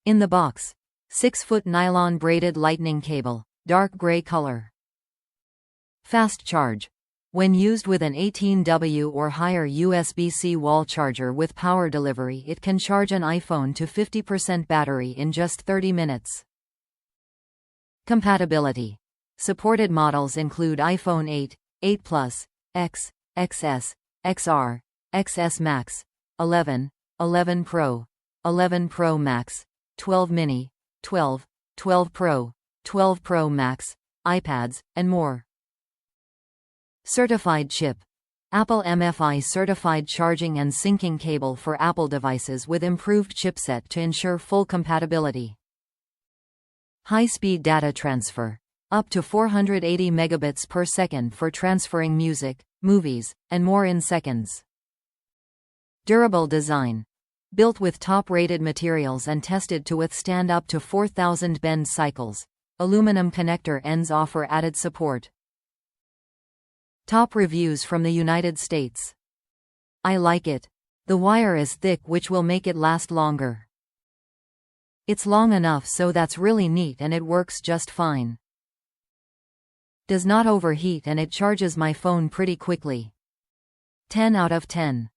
In the box. 6-foot nylon braided lightning cable, dark gray color. Fast charge. When used with an 18W or higher USB-C wall charger with power delivery, it can charge an iPhone to 50% battery in just 30 minutes. Compatibility. Supported models include iPhone 8, 8 Plus, X, XS, XR, XS Max, 11, 11 Pro, 11 Pro Max, 12 Mini, 12, 12 Pro, 12 Pro Max, iPads, and more. Certified chip. Apple MFI certified charging and syncing cable for Apple devices with improved chipset to ensure full compatibility. High-speed data transfer. Up to 480 megabits per second for transferring music, movies, and more in seconds. Durable design. Built with top-rated materials and tested to withstand up to 4,000 bend cycles. Aluminum connector ends offer added support. Top reviews from the United States. I like it. The wire is thick, which will make it last longer. It's long enough, so that's really neat, and it works just fine. Does not overheat, and it charges my phone pretty quickly. 10 out of 10.